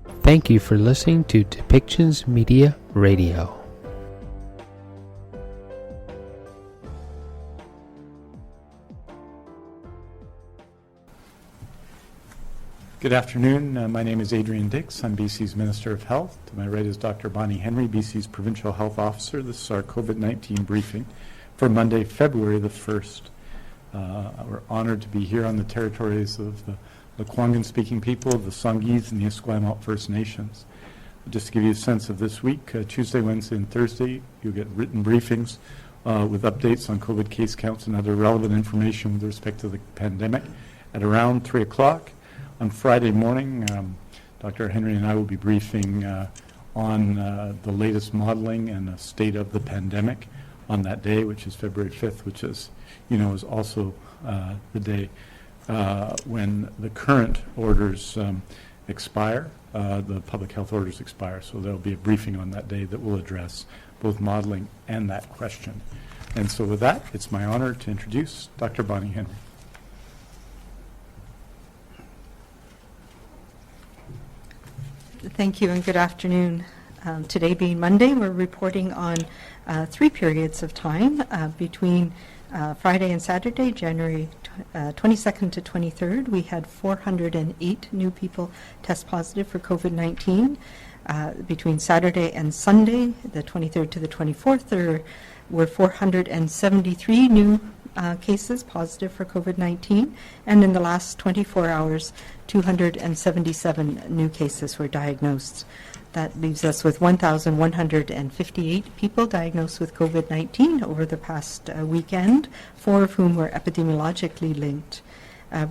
Thank you for listening to Depictions Media Radio. Good afternoon. My name is Adrian Dix. I'm BC's Minister of Health. To my right is Dr. Bonnie Henry, BC's Provincial Health Officer. This is our COVID-19 briefing for Monday, February the 1st. We're honored to be here on the territories of the Lekwungen-speaking people, the Songhees, and the Esquimalt First Nations. Just to give you a sense of this week, Tuesday, Wednesday, and Thursday, you'll get written briefings with updates on COVID case counts and other relevant information with respect to the pandemic at around 3 o'clock. On Friday morning, Dr. Henry and I will be briefing on the latest modeling and the state of the pandemic on that day, which is February 5th, which is, is also the day when the current orders expire, the public health orders expire. So there will be a briefing on that day that will address both modeling and that question. And so with that, it's my honor to introduce Dr. Bonnie Henry. Thank you and good afternoon. Today being Monday, we're reporting on 3 periods of time between Friday and Saturday, January 22nd to 23rd. We had 408 new people test positive for COVID-19. Between Saturday and Sunday, the 23rd to the 24th, there were 473 new cases positive for COVID-19, and in the last 24 hours, 277 new cases were diagnosed. That leaves us with 1,158 people diagnosed with COVID-19 over the past weekend, 4 of whom were epidemiologically linked,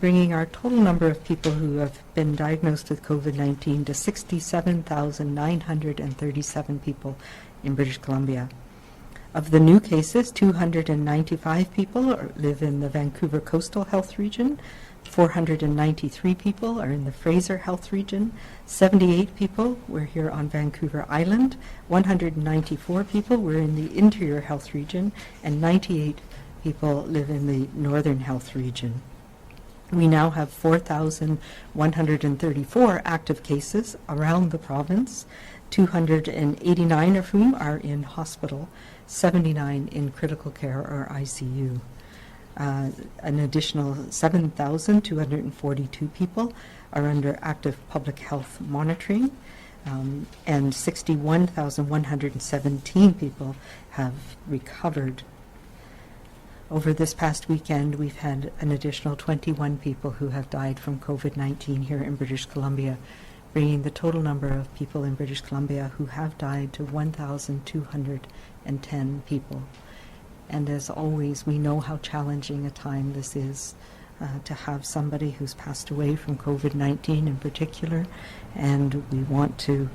bringing our total number of people who have been diagnosed with COVID-19 to 67,937 people in British Columbia. Of the new cases, 295 people live in the Vancouver Coastal Health Region, 493 people are in the Fraser Health Region, 78 people were here on Vancouver Island, 194 people were in the Interior Health Region, and 98 people live in the Northern Health Region. We now have 4,134 active cases around the province, 289 of whom are in hospital, 79 in critical care or ICU. An additional 7,242 people are under active public health monitoring, and 61,117 people have recovered. Over this past weekend, we've had an additional 21 people who have died from COVID-19 here in British Columbia, bringing the total number of people in British Columbia who have died to 1,210 people. And as always, we know how challenging a time this is to have somebody who's passed away from COVID-19 in particular, and we want to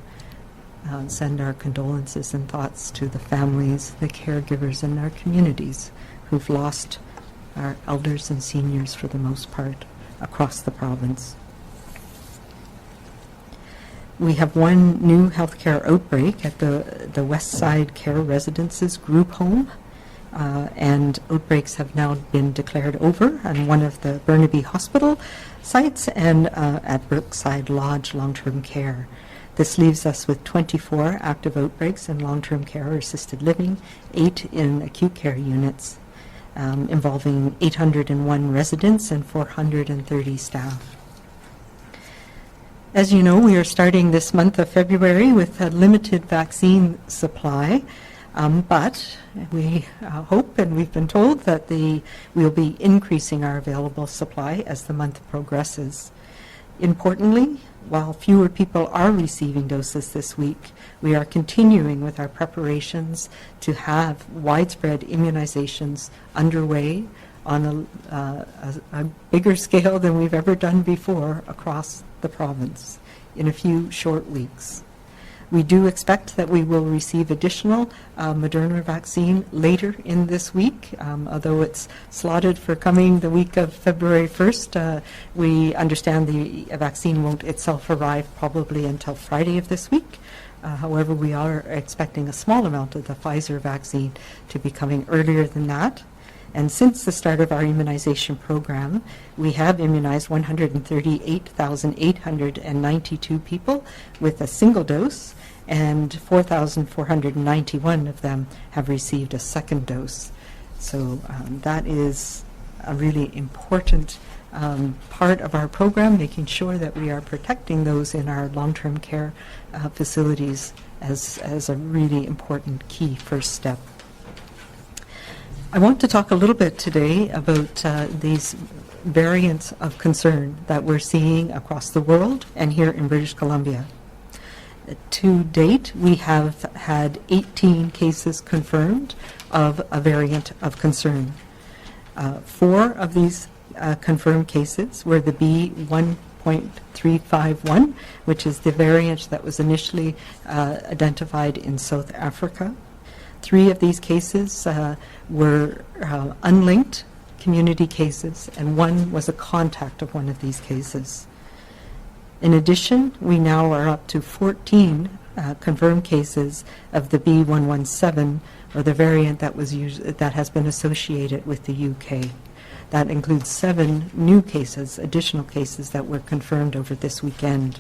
send our condolences and thoughts to the families, the caregivers, and our communities who've lost our elders and seniors for the most part across the province. We have one new healthcare outbreak at the West Side Care Residences group home, and outbreaks have now been declared over on one of the Burnaby Hospital sites and at Brookside Lodge Long-Term Care. This leaves us with 24 active outbreaks in long-term care or assisted living, 8 in acute care units, involving 801 residents and 430 staff. As you know, we are starting this month of February with a limited vaccine supply, but we hope, and we've been told, that we'll be increasing our available supply as the month progresses. Importantly, while fewer people are receiving doses this week, we are continuing with our preparations to have widespread immunizations underway on a bigger scale than we've ever done before across the province in a few short weeks. We do expect that we will receive additional Moderna vaccine later in this week, although it's slotted for coming the week of February 1st. We understand the vaccine won't itself arrive probably until Friday of this week. However, we are expecting a small amount of the Pfizer vaccine to be coming earlier than that. And since the start of our immunization program, we have immunized 138,892 people with a single dose, and 4,491 of them have received a second dose. So that is a really important part of our program, making sure that we are protecting those in our long-term care facilities as a really important key first step. I want to talk a little bit today about these variants of concern that we're seeing across the world and here in British Columbia. To date, we have had 18 cases confirmed of a variant of concern. 4 of these confirmed cases were the B1.351, which is the variant that was initially identified in South Africa. 3 of these cases were unlinked community cases, and 1 was a contact of one of these cases. In addition, we now are up to 14 confirmed cases of the B117, or the variant that has been associated with the UK. That includes 7 new cases, additional cases that were confirmed over this weekend.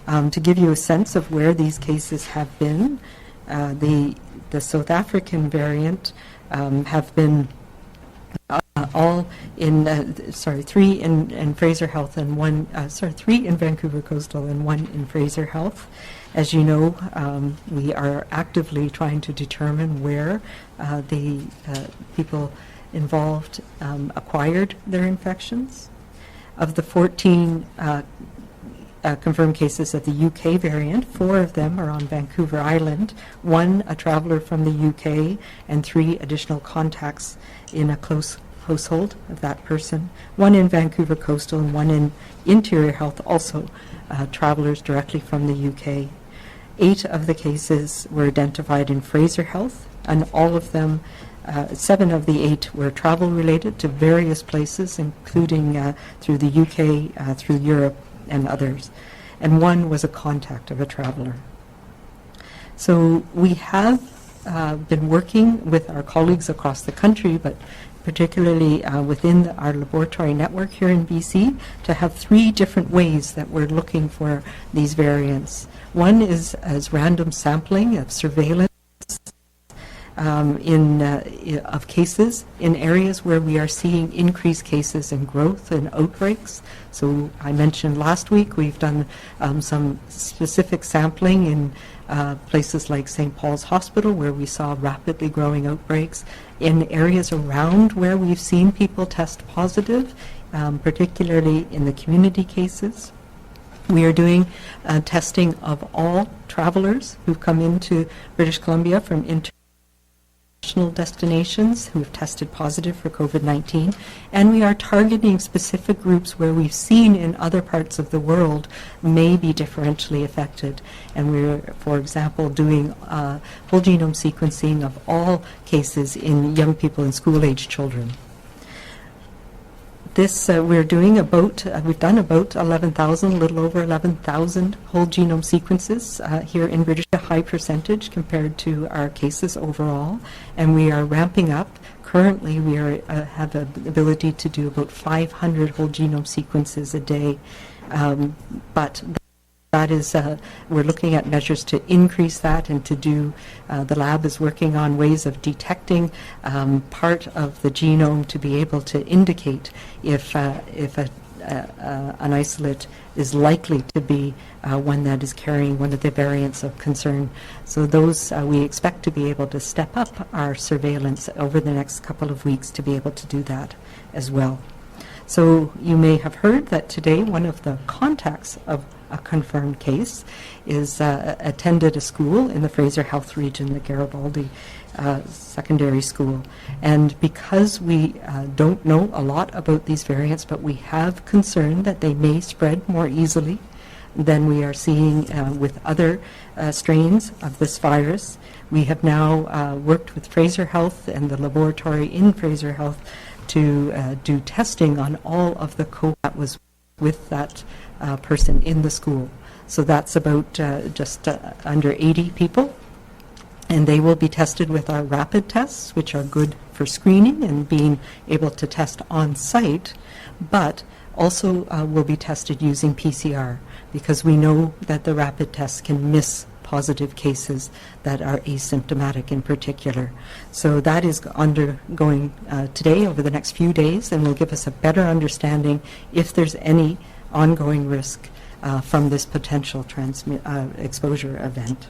To give you a sense of where these cases have been, the South African variant have been all in, 3 in Fraser Health and 3 in Vancouver Coastal and 1 in Fraser Health. As you know, we are actively trying to determine where the people involved acquired their infections. Of the 14 confirmed cases of the UK variant, 4 of them are on Vancouver Island, 1 a traveller from the UK, and 3 additional contacts in a close household of that person, 1 in Vancouver Coastal and 1 in Interior Health, also travellers directly from the UK. 8 of the cases were identified in Fraser Health, and all of them, 7 of the 8 were travel related to various places, including through the UK, through Europe, and others. And 1 was a contact of a traveller. So we have been working with our colleagues across the country, but particularly within our laboratory network here in BC, to have 3 different ways that we're looking for these variants. 1 is as random sampling of surveillance of cases in areas where we are seeing increased cases and growth and outbreaks. So I mentioned last week we've done some specific sampling in places like St. Paul's Hospital, where we saw rapidly growing outbreaks. In areas around where we've seen people test positive, particularly in the community cases. We are doing testing of all travelers who've come into British Columbia from international destinations who have tested positive for COVID-19, and we are targeting specific groups where we've seen in other parts of the world may be differentially affected. And we're, for example, doing whole genome sequencing of all cases in young people and school-age children. This we're doing we've done about 11,000, a little over 11,000 whole genome sequences here in British, a high percentage compared to our cases overall, and we are ramping up. Currently, we have the ability to do about 500 whole genome sequences a day, but that is, we're looking at measures to increase that and to do, the lab is working on ways of detecting part of the genome to be able to indicate if an isolate is likely to be one that is carrying one of the variants of concern. So those, we expect to be able to step up our surveillance over the next couple of weeks to be able to do that as well. So you may have heard that today one of the contacts of a confirmed case is attended a school in the Fraser Health region, the Garibaldi Secondary School. And because we don't know a lot about these variants, but we have concern that they may spread more easily than we are seeing with other strains of this virus, we have now worked with Fraser Health and the laboratory in Fraser Health to do testing on all of the that was with that person in the school. So that's about just under 80 people. And they will be tested with our rapid tests, which are good for screening and being able to test on site, but also will be tested using PCR, because we know that the rapid tests can miss positive cases that are asymptomatic in particular. So that is undergoing today over the next few days, and will give us a better understanding if there's any ongoing risk from this potential exposure event.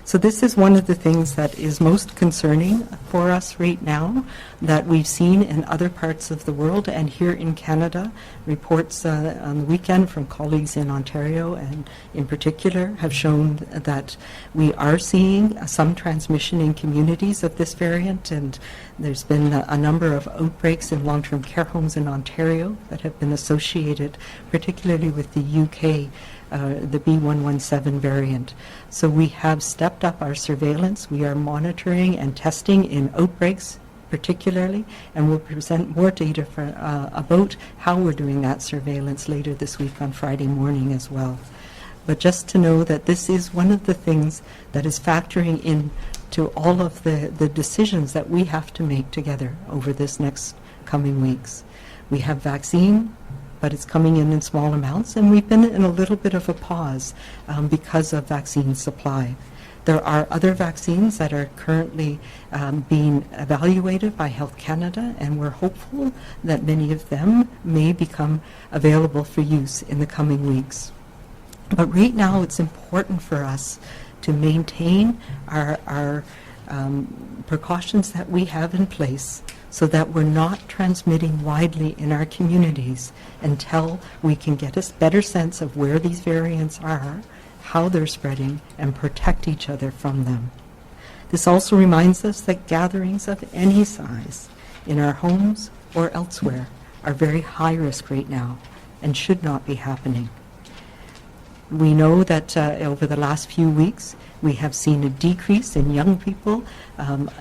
So this is one of the things that is most concerning for us right now, that we've seen in other parts of the world and here in Canada. Reports on the weekend from colleagues in Ontario and in particular have shown that we are seeing some transmission in communities of this variant, and there's been a number of outbreaks in long-term care homes in Ontario that have been associated particularly with the UK, the B117 variant. So we have stepped up our surveillance. We are monitoring and testing in outbreaks particularly, and we'll present more data about how we're doing that surveillance later this week on Friday morning as well. But just to know that this is one of the things that is factoring in to all of the decisions that we have to make together over this next coming weeks. We have vaccine, but it's coming in small amounts, and we've been in a little bit of a pause because of vaccine supply. There are other vaccines that are currently being evaluated by Health Canada, and we're hopeful that many of them may become available for use in the coming weeks. But right now it's important for us to maintain our precautions that we have in place, so that we're not transmitting widely in our communities until we can get a better sense of where these variants are, how they're spreading, and protect each other from them. This also reminds us that gatherings of any size in our homes or elsewhere are very high risk right now and should not be happening. We know that over the last few weeks we have seen a decrease in young people,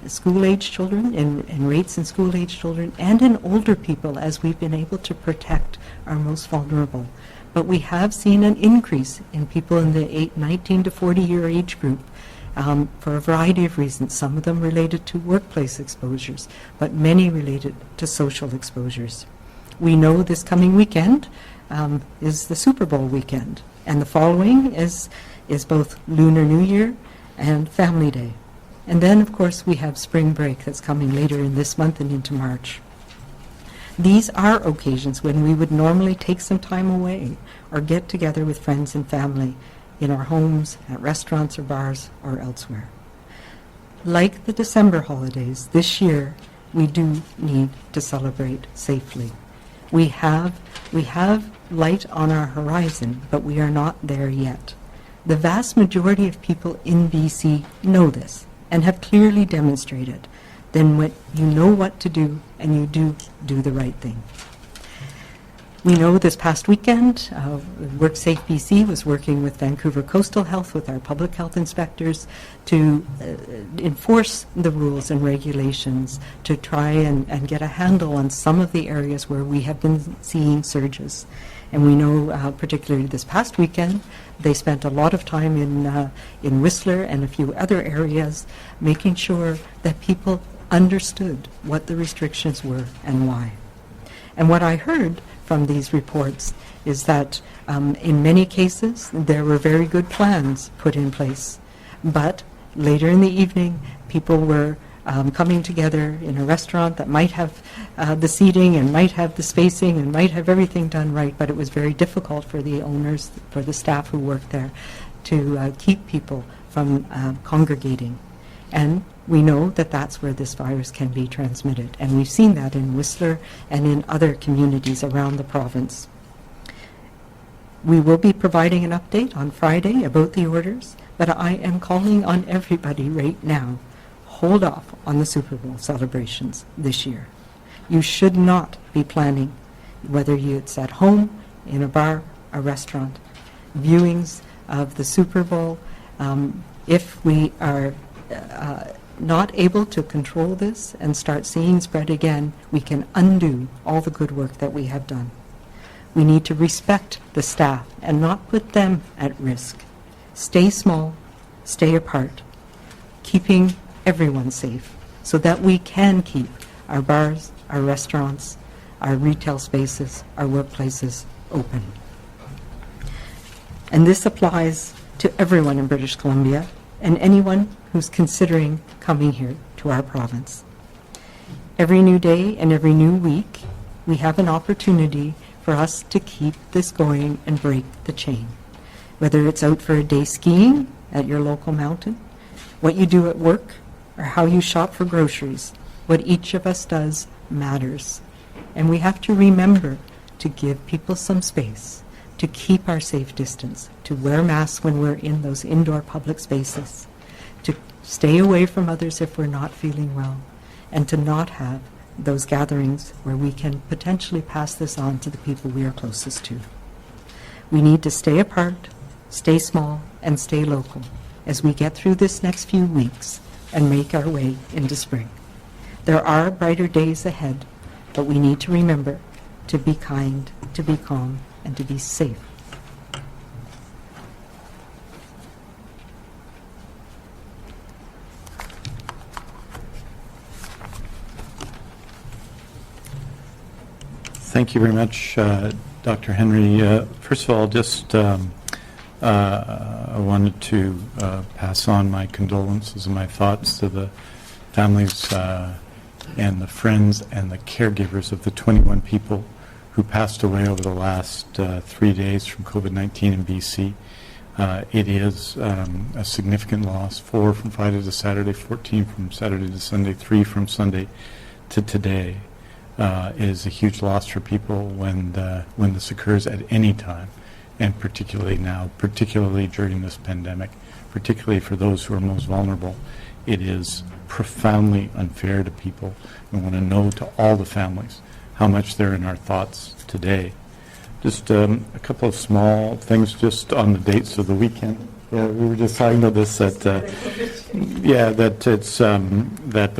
school-age children, in rates in school-age children, and in older people, as we've been able to protect our most vulnerable. But we have seen an increase in people in the 19 to 40-year age group for a variety of reasons, some of them related to workplace exposures, but many related to social exposures. We know this coming weekend is the Super Bowl weekend, and the following is both Lunar New Year and Family Day. And then, of course, we have spring break that's coming later in this month and into March. These are occasions when we would normally take some time away or get together with friends and family in our homes, at restaurants or bars, or elsewhere. Like the December holidays, this year we do need to celebrate safely. We have light on our horizon, but we are not there yet. The vast majority of people in BC know this and have clearly demonstrated. Then when you know what to do, and you do the right thing. We know this past weekend, WorkSafe BC was working with Vancouver Coastal Health, with our public health inspectors, to enforce the rules and regulations to try and get a handle on some of the areas where we have been seeing surges. And we know, particularly this past weekend, they spent a lot of time in Whistler and a few other areas, making sure that people understood what the restrictions were and why. And what I heard from these reports is that in many cases there were very good plans put in place, but later in the evening people were coming together in a restaurant that might have the seating and might have the spacing and might have everything done right, but it was very difficult for the owners, for the staff who worked there, to keep people from congregating. And we know that that's where this virus can be transmitted, and we've seen that in Whistler and in other communities around the province. We will be providing an update on Friday about the orders, but I am calling on everybody right now, hold off on the Super Bowl celebrations this year. You should not be planning, whether it's at home, in a bar, a restaurant, viewings of the Super Bowl. If we are not able to control this and start seeing spread again, we can undo all the good work that we have done. We need to respect the staff and not put them at risk. Stay small, stay apart. keeping everyone safe so that we can keep our bars, our restaurants, our retail spaces, our workplaces open. And this applies to everyone in British Columbia and anyone who's considering coming here to our province. Every new day and every new week, we have an opportunity for us to keep this going and break the chain. Whether it's out for a day skiing at your local mountain, what you do at work, or how you shop for groceries, what each of us does matters. And we have to remember to give people some space, to keep our safe distance, to wear masks when we're in those indoor public spaces, to stay away from others if we're not feeling well, and to not have those gatherings where we can potentially pass this on to the people we are closest to. We need to stay apart, stay small, and stay local as we get through this next few weeks and make our way into spring. There are brighter days ahead, but we need to remember to be kind, to be calm, and to be safe. Thank you very much, Dr. Henry. First of all, just I wanted to pass on my condolences and my thoughts to the families and the friends and the caregivers of the 21 people who passed away over the last 3 days from COVID-19 in BC. It is a significant loss, 4 from Friday to Saturday, 14 from Saturday to Sunday, 3 from Sunday to today. Is a huge loss for people when this occurs at any time, and particularly now, particularly during this pandemic, particularly for those who are most vulnerable. It is profoundly unfair to people. We want to know to all the families how much they're in our thoughts today. Just a couple of small things just on the dates of the weekend. Yeah, we were just talking about this that the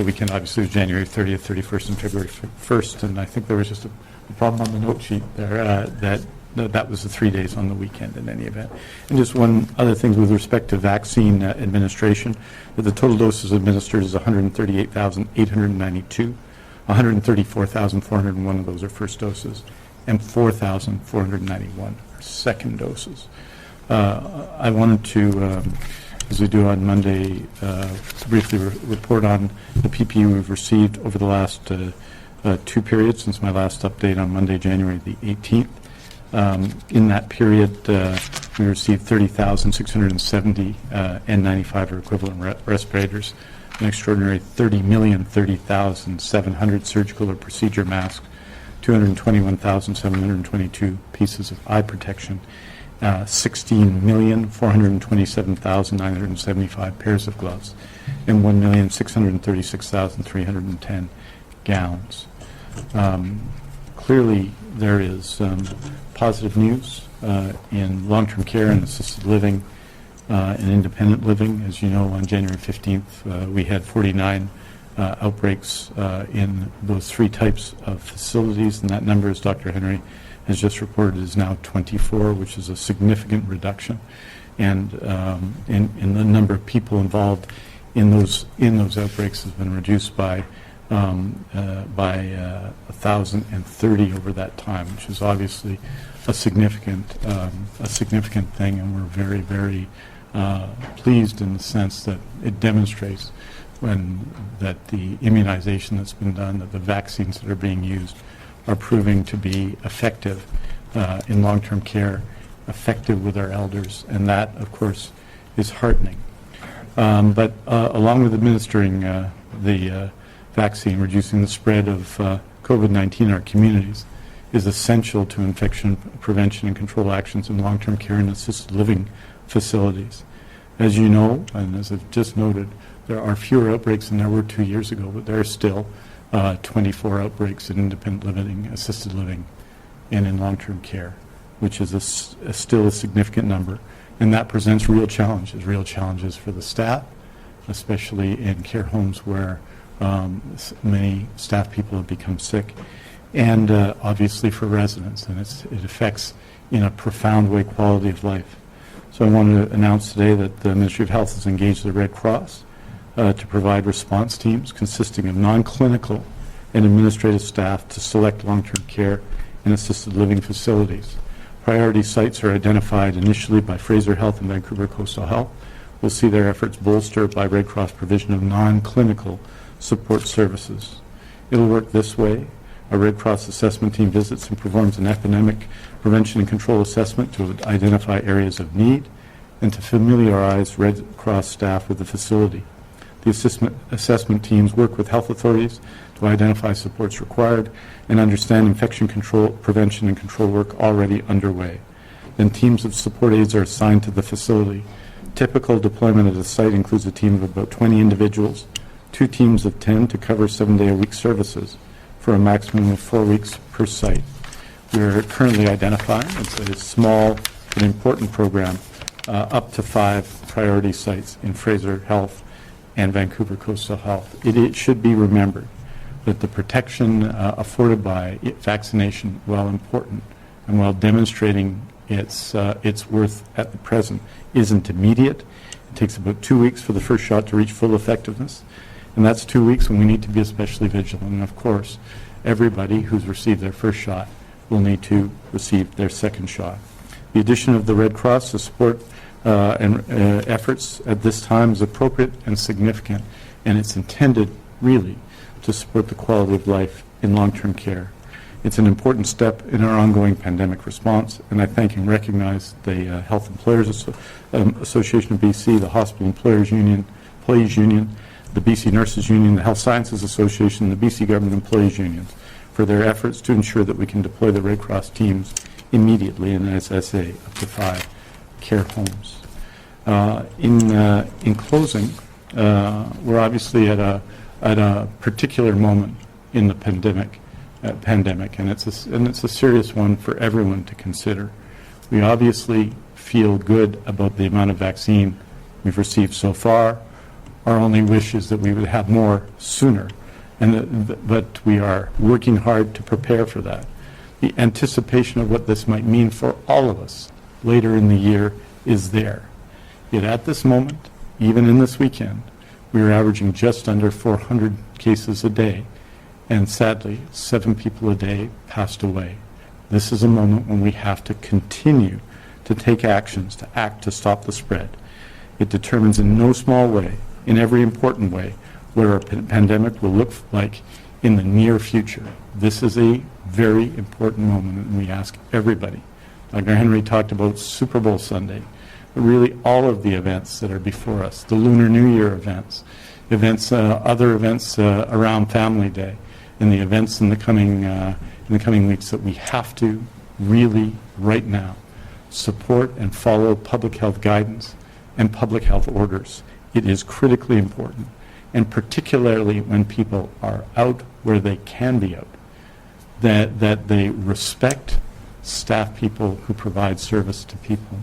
weekend obviously was January 30th, 31st, and February 1st, and I think there was just a problem on the note sheet there that was the 3 days on the weekend in any event. And just one other thing with respect to vaccine administration, that the total doses administered is 138,892, 134,401 of those are first doses, and 4,491 are second doses. I wanted to, as we do on Monday, briefly report on the PPE we've received over the last 2 periods since my last update on Monday, January the 18th. In that period, we received 30,670 N95 or equivalent respirators, an extraordinary 30,030,700 surgical or procedure masks, 221,722 pieces of eye protection, 16,427,975 pairs of gloves, and 1,636,310 gowns. Clearly, there is positive news in long-term care and assisted living and independent living. As you know, on January 15th, we had 49 outbreaks in those 3 types of facilities, and that number, as Dr. Henry has just reported, is now 24, which is a significant reduction. And in the number of people involved in those outbreaks has been reduced by 1,030 over that time, which is obviously a significant thing, and we're very, very pleased in the sense that it demonstrates that the immunization that's been done, that the vaccines that are being used are proving to be effective in long-term care, effective with our elders, and that, of course, is heartening. But along with administering the vaccine, reducing the spread of COVID-19 in our communities is essential to infection prevention and control actions in long-term care and assisted living facilities. As you know, and as I've just noted, there are fewer outbreaks than there were 2 years ago, but there are still 24 outbreaks in independent living, assisted living, and in long-term care, which is still a significant number. And that presents real challenges for the staff, especially in care homes where many staff people have become sick, and obviously for residents, and it affects in a profound way quality of life. So I wanted to announce today that the Ministry of Health has engaged the Red Cross to provide response teams consisting of non-clinical and administrative staff to select long-term care and assisted living facilities. Priority sites are identified initially by Fraser Health and Vancouver Coastal Health. We'll see their efforts bolstered by Red Cross provision of non-clinical support services. It'll work this way. A Red Cross assessment team visits and performs an epidemic prevention and control assessment to identify areas of need and to familiarize Red Cross staff with the facility. The assessment teams work with health authorities to identify supports required and understand infection control, prevention and control work already underway. Then teams of support aides are assigned to the facility. Typical deployment at the site includes a team of about 20 individuals, 2 teams of 10 to cover 7-day-a-week services for a maximum of 4 weeks per site. We are currently identifying, it's a small but important program, up to 5 priority sites in Fraser Health and Vancouver Coastal Health. It should be remembered that the protection afforded by vaccination, while important and while demonstrating its worth at the present, isn't immediate. It takes about 2 weeks for the first shot to reach full effectiveness, and that's 2 weeks when we need to be especially vigilant. And of course, everybody who's received their first shot will need to receive their second shot. The addition of the Red Cross to support efforts at this time is appropriate and significant, and it's intended really to support the quality of life in long-term care. It's an important step in our ongoing pandemic response, and I thank and recognize the Health Employers Association of BC, the Hospital Employers Union, the BC Nurses Union, the Health Sciences Association, and the BC Government Employees Unions for their efforts to ensure that we can deploy the Red Cross teams immediately, and as I say, up to 5 care homes. In closing, we're obviously at a particular moment in the pandemic, and it's a serious one for everyone to consider. We obviously feel good about the amount of vaccine we've received so far. Our only wish is that we would have more sooner, but we are working hard to prepare for that. The anticipation of what this might mean for all of us later in the year is there. Yet at this moment, even in this weekend, we are averaging just under 400 cases a day, and sadly, 7 people a day passed away. This is a moment when we have to continue to take actions to act to stop the spread. It determines in no small way, in every important way, what our pandemic will look like in the near future. This is a very important moment, and we ask everybody. Dr. Henry talked about Super Bowl Sunday, but really all of the events that are before us, the Lunar New Year events, other events around Family Day, and the events in the coming weeks, that we have to really, right now, support and follow public health guidance and public health orders. It is critically important, and particularly when people are out where they can be out, that they respect staff people who provide service to people.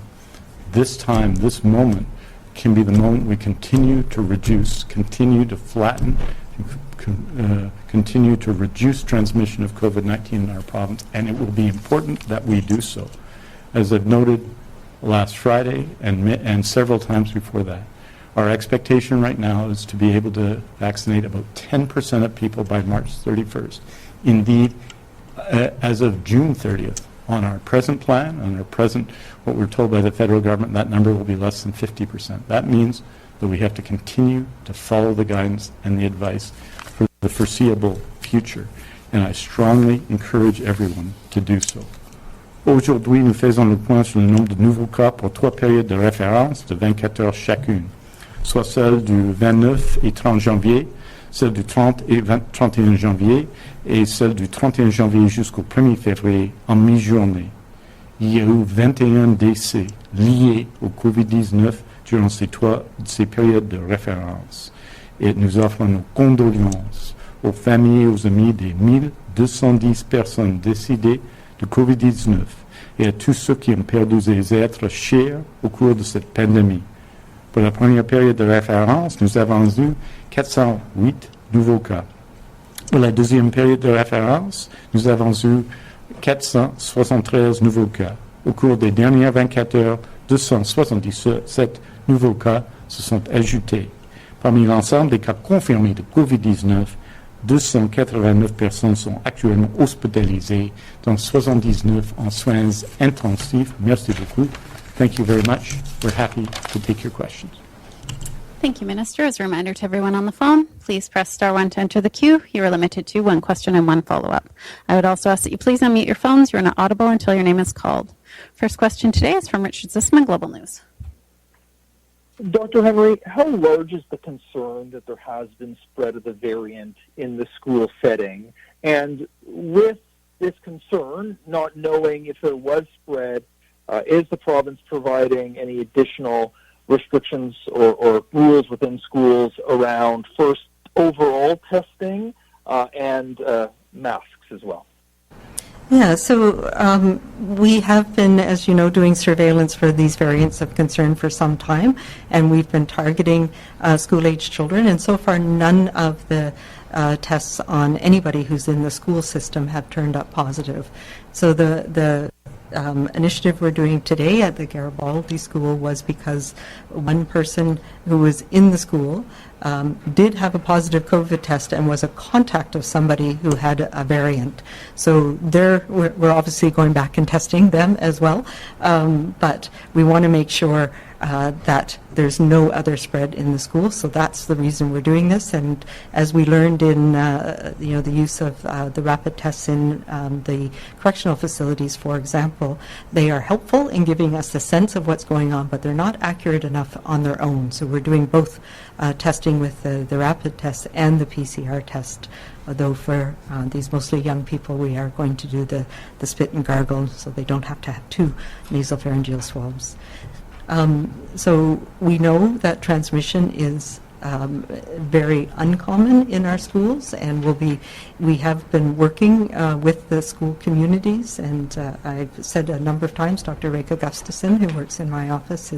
This time, this moment, can be the moment we continue to reduce, continue to flatten, continue to reduce transmission of COVID-19 in our province, and it will be important that we do so. As I've noted last Friday and several times before that, our expectation right now is to be able to vaccinate about 10% of people by March 31st. Indeed, as of June 30th, on our present plan, on our present, what we're told by the federal government, that number will be less than 50%. That means that we have to continue to follow the guidance and the advice for the foreseeable future, and I strongly encourage everyone to do so. Aujourd'hui, nous faisons le point sur le nombre de nouveaux cas pour 3 périodes de référence de 24 heures chacune, soit celle du 29 et 30 janvier, celle du 30 et 31 janvier, et celle du 31 janvier jusqu'au 1er février en mi-journée. Il y a eu 21 décès liés au COVID-19 durant ces périodes de référence. Et nous offrons nos condoléances aux familles et aux amis des 1210 personnes décédées de COVID-19 et à tous ceux qui ont perdu des êtres chers au cours de cette pandémie. Pour la première période de référence, nous avons eu 408 nouveaux cas. Pour la deuxième période de référence, nous avons eu 473 nouveaux cas. Au cours des dernières 24 heures, 277 nouveaux cas se sont ajoutés. Parmi l'ensemble des cas confirmés de COVID-19, 289 personnes sont actuellement hospitalisées, dont 79 en soins intensifs. Merci beaucoup. Thank you very much. We're happy to take your questions. Thank you, Minister. As a reminder to everyone on the phone, please press star 1 to enter the queue. You are limited to 1 question and 1 follow-up. I would also ask that you please unmute your phones. You are not audible until your name is called. First question today is from Richard Zisman, Global News. Dr. Henry, how large is the concern that there has been spread of the variant in the school setting? And with this concern, not knowing if there was spread, is the province providing any additional restrictions or rules within schools around, first, overall testing and masks as well? Yeah, so we have been, as you know, doing surveillance for these variants of concern for some time, and we've been targeting school-age children, and so far none of the tests on anybody who's in the school system have turned up positive. So the initiative we're doing today at the Garibaldi School was because one person who was in the school did have a positive COVID test and was a contact of somebody who had a variant. So we're obviously going back and testing them as well, but we want to make sure that there's no other spread in the school. So that's the reason we're doing this. And as we learned in the use of the rapid tests in the correctional facilities, for example, they are helpful in giving us a sense of what's going on, but they're not accurate enough on their own. So we're doing both testing with the rapid test and the PCR test. Although for these mostly young people, we are going to do the spit and gargle so they don't have to have 2 nasopharyngeal swabs. So we know that transmission is very uncommon in our schools, and we have been working with the school communities, and I've said a number of times, Dr. Reka Gustafson, who works in my office,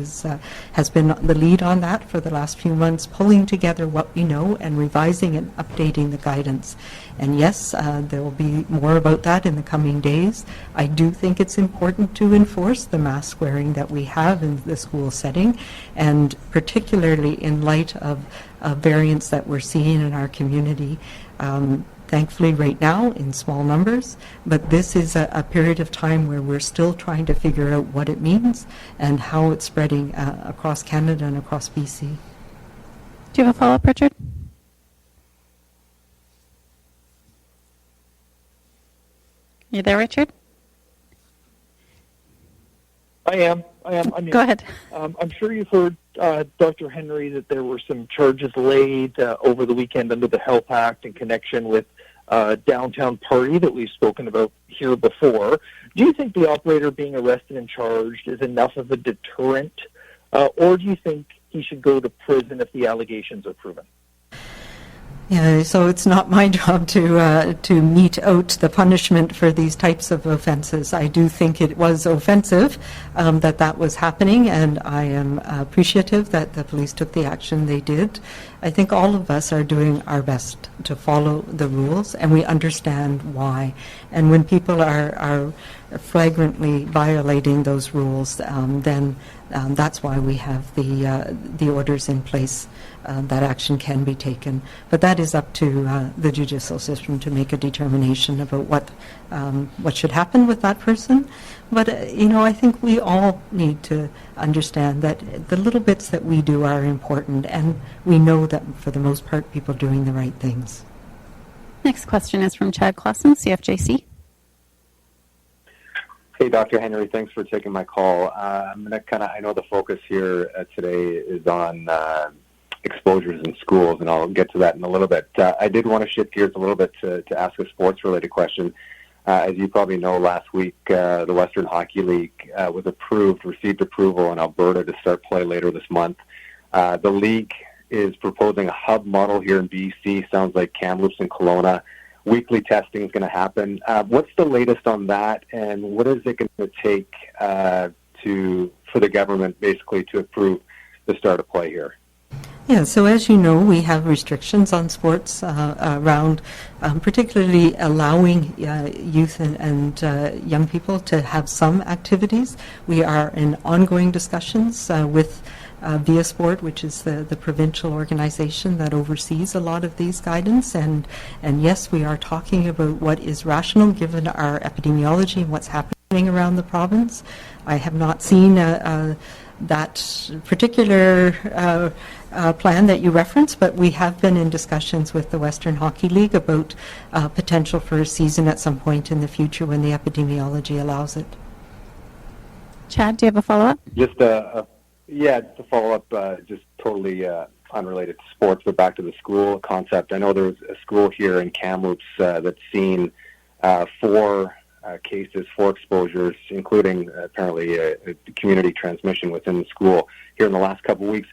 has been the lead on that for the last few months, pulling together what we know and revising and updating the guidance. And yes, there will be more about that in the coming days. I do think it's important to enforce the mask wearing that we have in the school setting, and particularly in light of variants that we're seeing in our community. Thankfully right now in small numbers, but this is a period of time where we're still trying to figure out what it means and how it's spreading across Canada and across BC. Do you have a follow-up, Richard? You there, Richard? I am. Go ahead. I'm sure you've heard, Dr. Henry, that there were some charges laid over the weekend under the Health Act in connection with downtown party that we've spoken about here before. Do you think the operator being arrested and charged is enough of a deterrent, or do you think he should go to prison if the allegations are proven? Yeah, so it's not my job to mete out the punishment for these types of offences. I do think it was offensive that was happening, and I am appreciative that the police took the action they did. I think all of us are doing our best to follow the rules, and we understand why. And when people are flagrantly violating those rules, then that's why we have the orders in place. That action can be taken, but that is up to the judicial system to make a determination about what should happen with that person. But I think we all need to understand that the little bits that we do are important, and we know that for the most part, people are doing the right things. Next question is from Chad Clausen, CFJC. Hey, Dr. Henry, thanks for taking my call. I'm going to I know the focus here today is on exposures in schools, and I'll get to that in a little bit. I did want to shift gears a little bit to ask a sports-related question. As you probably know, last week the Western Hockey League received approval in Alberta to start play later this month. The league is proposing a hub model here in BC. Sounds like Kamloops and Kelowna. Weekly testing is going to happen. What's the latest on that, and what is it going to take for the government basically to approve the start of play here? Yeah, so as you know, we have restrictions on sports around particularly allowing youth and young people to have some activities. We are in ongoing discussions with Via Sport, which is the provincial organization that oversees a lot of these guidance. And yes, we are talking about what is rational given our epidemiology and what's happening around the province. I have not seen that particular plan that you referenced, but we have been in discussions with the Western Hockey League about potential for a season at some point in the future when the epidemiology allows it. Chad, do you have a follow-up? Just a follow-up, just totally unrelated to sports, but back to the school concept. I know there was a school here in Kamloops that's seen 4 cases, 4 exposures, including apparently a community transmission within the school here in the last couple of weeks.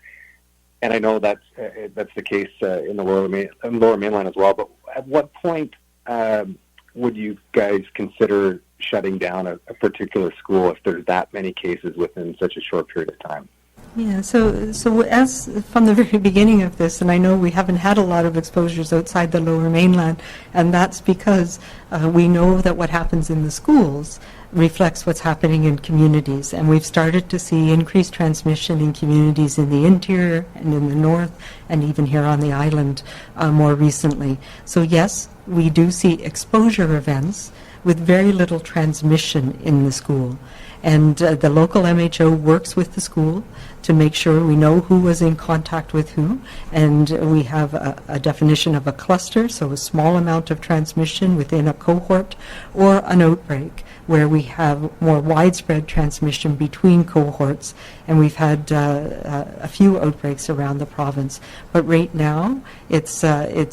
And I know that's the case in the lower mainland as well. But at what point would you guys consider shutting down a particular school if there's that many cases within such a short period of time? Yeah, so as from the very beginning of this, and I know we haven't had a lot of exposures outside the Lower Mainland, and that's because we know that what happens in the schools reflects what's happening in communities, and we've started to see increased transmission in communities in the interior and in the north, and even here on the island more recently. So yes, we do see exposure events with very little transmission in the school. And the local MHO works with the school to make sure we know who was in contact with who. And we have a definition of a cluster, so a small amount of transmission within a cohort, or an outbreak, where we have more widespread transmission between cohorts. And we've had a few outbreaks around the province. But right now, it's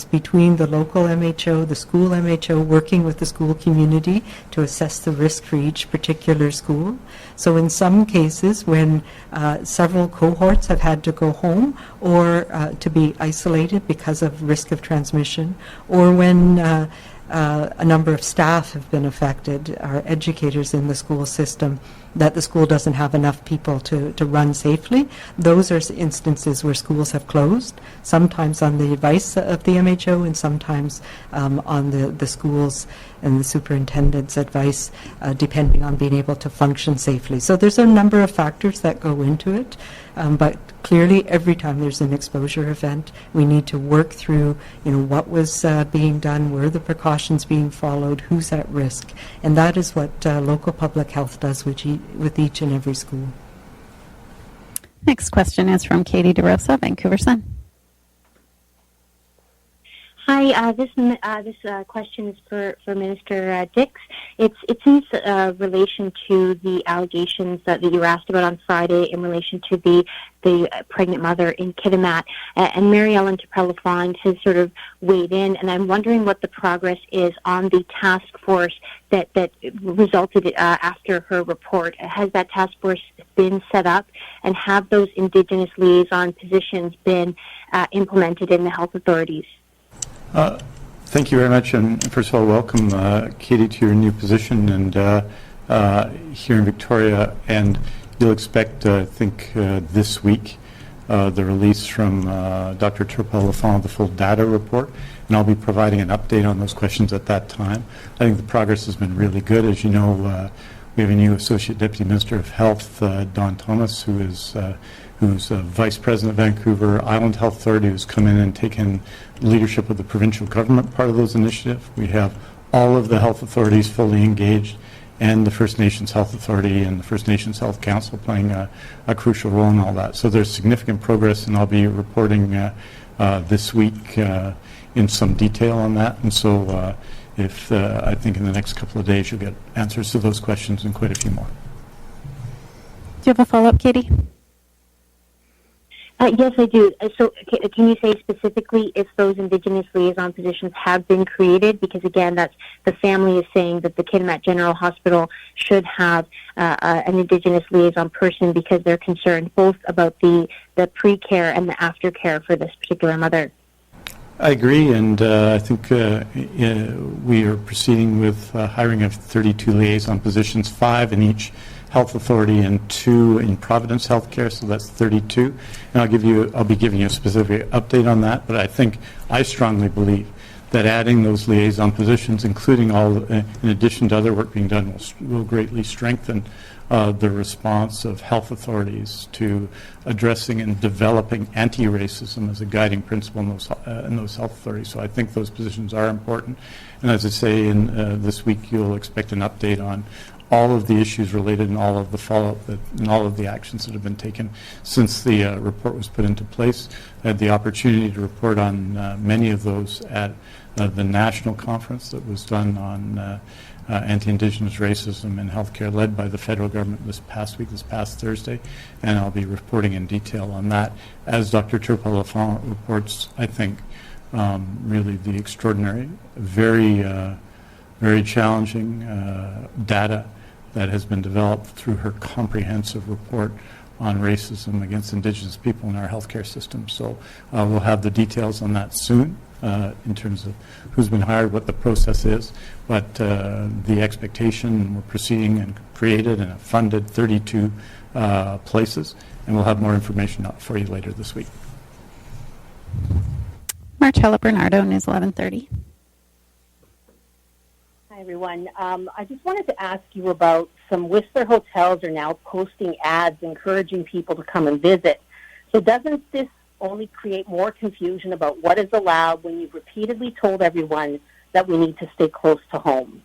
between the local MHO, the school MHO, working with the school community to assess the risk for each particular school. So in some cases, when several cohorts have had to go home or to be isolated because of risk of transmission, or when a number of staff have been affected, our educators in the school system, that the school doesn't have enough people to run safely. Those are instances where schools have closed, sometimes on the advice of the MHO and sometimes on the schools and the superintendent's advice, depending on being able to function safely. So there's a number of factors that go into it, but clearly every time there's an exposure event, we need to work through, what was being done, were the precautions being followed, who's at risk, and that is what local public health does with each and every school. Next question is from Katie DeRosa, Vancouver Sun. Hi, this question is for Minister Dix. It's in relation to the allegations that you were asked about on Friday in relation to the pregnant mother in Kitimat. And Mary Ellen Turpella-Fond has sort of weighed in, and I'm wondering what the progress is on the task force that resulted after her report. Has that task force been set up, and have those Indigenous liaison positions been implemented in the health authorities? Thank you very much, and first of all, welcome, Katie, to your new position and here in Victoria. And you'll expect, I think, this week, the release from Dr. Turpella-Fond, the full data report, and I'll be providing an update on those questions at that time. I think the progress has been really good. As you know, we have a new Associate Deputy Minister of Health, Don Thomas, who's Vice President of Vancouver Island Health Authority, who's come in and taken leadership of the provincial government part of those initiatives. We have all of the health authorities fully engaged, and the First Nations Health Authority and the First Nations Health Council playing a crucial role in all that. So there's significant progress, and I'll be reporting this week in some detail on that. And so I think in the next couple of days you'll get answers to those questions and quite a few more. Do you have a follow-up, Katie? Yes, I do. So can you say specifically if those Indigenous liaison positions have been created? Because, again, that's the family is saying that the Kitimat General Hospital should have an Indigenous liaison person because they're concerned both about the pre-care and the aftercare for this particular mother. I agree, and I think we are proceeding with hiring of 32 liaison positions, 5 in each health authority and 2 in Providence Healthcare, so that's 32. And I'll be giving you a specific update on that, but I strongly believe that adding those liaison positions, including all, in addition to other work being done, will greatly strengthen the response of health authorities to addressing and developing anti-racism as a guiding principle in those health authorities. So I think those positions are important. And as I say, this week you'll expect an update on all of the issues related and all of the follow-up and all of the actions that have been taken since the report was put into place. I had the opportunity to report on many of those at the national conference that was done on anti-Indigenous racism in healthcare led by the federal government this past Thursday, and I'll be reporting in detail on that. As Dr. Turpin-Lafont reports, I think really the extraordinary, very challenging data that has been developed through her comprehensive report on racism against Indigenous people in our healthcare system. So we'll have the details on that soon in terms of who's been hired, what the process is, but the expectation, we're proceeding and created and have funded 32 places, and we'll have more information out for you later this week. Marcella Bernardo, News 1130. Hi, everyone. I just wanted to ask you about some Whistler hotels are now posting ads encouraging people to come and visit. So doesn't this only create more confusion about what is allowed when you've repeatedly told everyone that we need to stay close to home?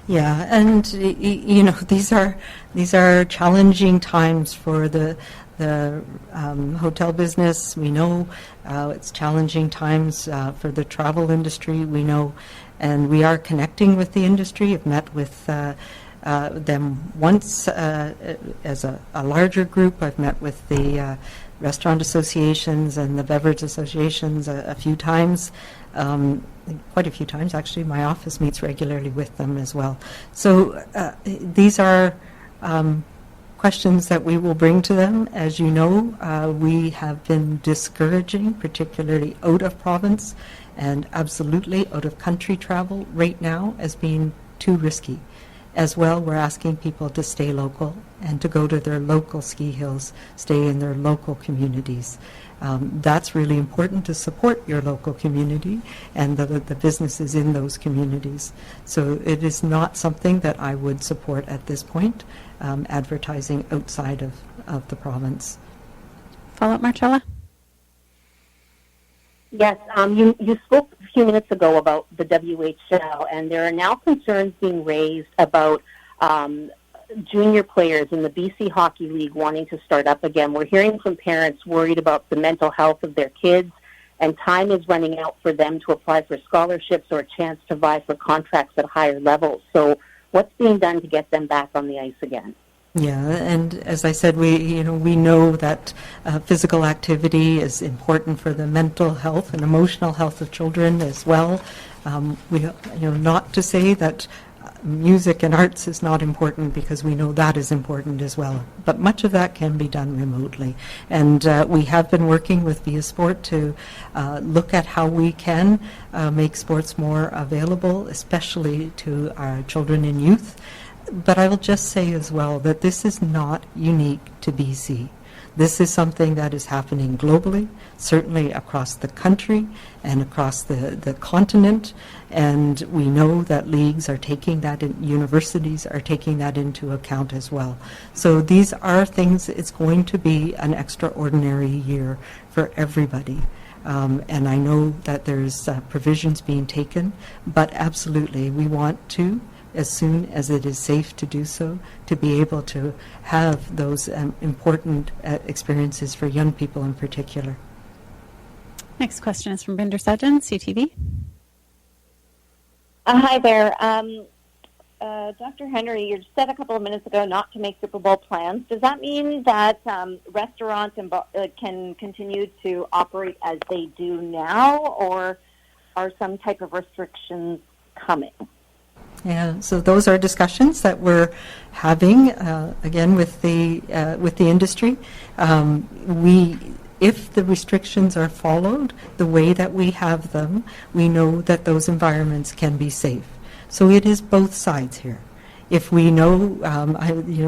Yeah, and you know, these are challenging times for the hotel business. We know it's challenging times for the travel industry. We know, and we are connecting with the industry. I've met with them once as a larger group. I've met with the restaurant associations and the beverage associations a few times, quite a few times actually. My office meets regularly with them as well. So these are questions that we will bring to them. As you know, we have been discouraging, particularly out of province and absolutely out of country travel right now as being too risky. As well, we're asking people to stay local and to go to their local ski hills, stay in their local communities. That's really important to support your local community and the businesses in those communities. So it is not something that I would support at this point, advertising outside of the province. Follow-up, Marcella? Yes, you spoke a few minutes ago about the WHL, and there are now concerns being raised about junior players in the BC Hockey League wanting to start up again. We're hearing from parents worried about the mental health of their kids, and time is running out for them to apply for scholarships or a chance to vie for contracts at higher levels. So what's being done to get them back on the ice again? Yeah, and as I said, we know that physical activity is important for the mental health and emotional health of children as well. Not to say that music and arts is not important, because we know that is important as well. But much of that can be done remotely, and we have been working with Via Sport to look at how we can make sports more available, especially to our children and youth. But I will just say as well that this is not unique to BC. This is something that is happening globally, certainly across the country and across the continent, and we know that leagues are taking that, universities are taking that into account as well. So these are things, it's going to be an extraordinary year for everybody. And I know that there's provisions being taken, but absolutely we want to, as soon as it is safe to do so, to be able to have those important experiences for young people in particular. Next question is from Binder Sajjan, CTV. Hi there. Dr. Henry, you said a couple of minutes ago not to make Super Bowl plans. Does that mean that restaurants can continue to operate as they do now, or are some type of restrictions coming? Yeah, so those are discussions that we're having again with the industry. If the restrictions are followed the way that we have them, we know that those environments can be safe. So it is both sides here. If we know,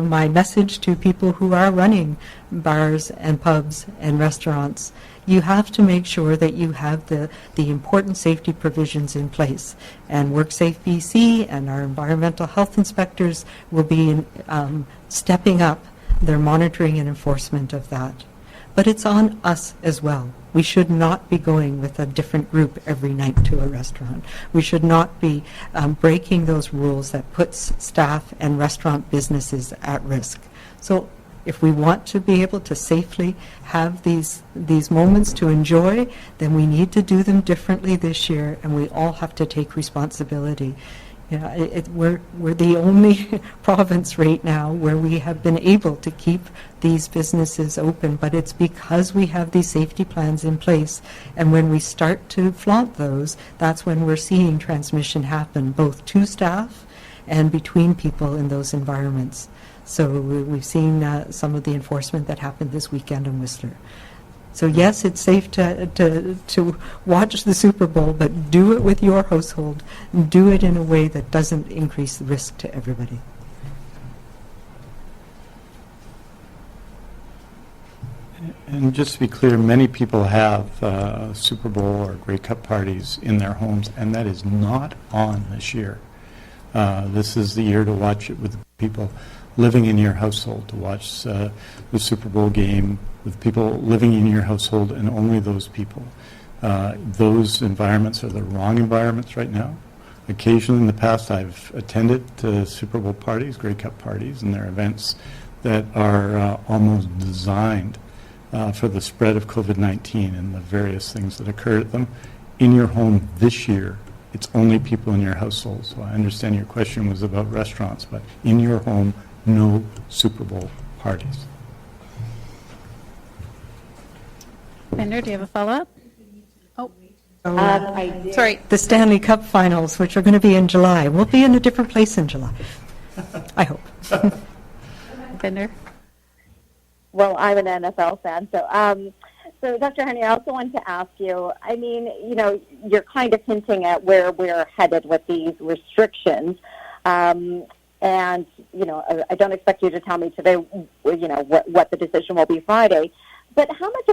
my message to people who are running bars and pubs and restaurants, you have to make sure that you have the important safety provisions in place. And WorkSafe BC and our environmental health inspectors will be stepping up their monitoring and enforcement of that. But it's on us as well. We should not be going with a different group every night to a restaurant. We should not be breaking those rules that puts staff and restaurant businesses at risk. So if we want to be able to safely have these moments to enjoy, then we need to do them differently this year, and we all have to take responsibility. We're the only province right now where we have been able to keep these businesses open, but it's because we have these safety plans in place. And when we start to flaunt those, that's when we're seeing transmission happen, both to staff and between people in those environments. So we've seen some of the enforcement that happened this weekend in Whistler. So yes, it's safe to watch the Super Bowl, but do it with your household. Do it in a way that doesn't increase the risk to everybody. And just to be clear, many people have Super Bowl or Grey Cup parties in their homes, and that is not on this year. This is the year to watch it with people living in your household, to watch the Super Bowl game with people living in your household and only those people. Those environments are the wrong environments right now. Occasionally in the past I've attended Super Bowl parties, Grey Cup parties, and they're events that are almost designed for the spread of COVID-19 and the various things that occur at them. In your home this year, it's only people in your household. So I understand your question was about restaurants, but in your home, no Super Bowl parties. Bender, do you have a follow-up? Sorry. The Stanley Cup Finals, which are going to be in July, will be in a different place in July. I hope. Bender? Well, I'm an NFL fan, so Dr. Henry, I also wanted to ask you, I mean, you're kind of hinting at where we're headed with these restrictions. And, I don't expect you to tell me today, what the decision will be Friday. But how much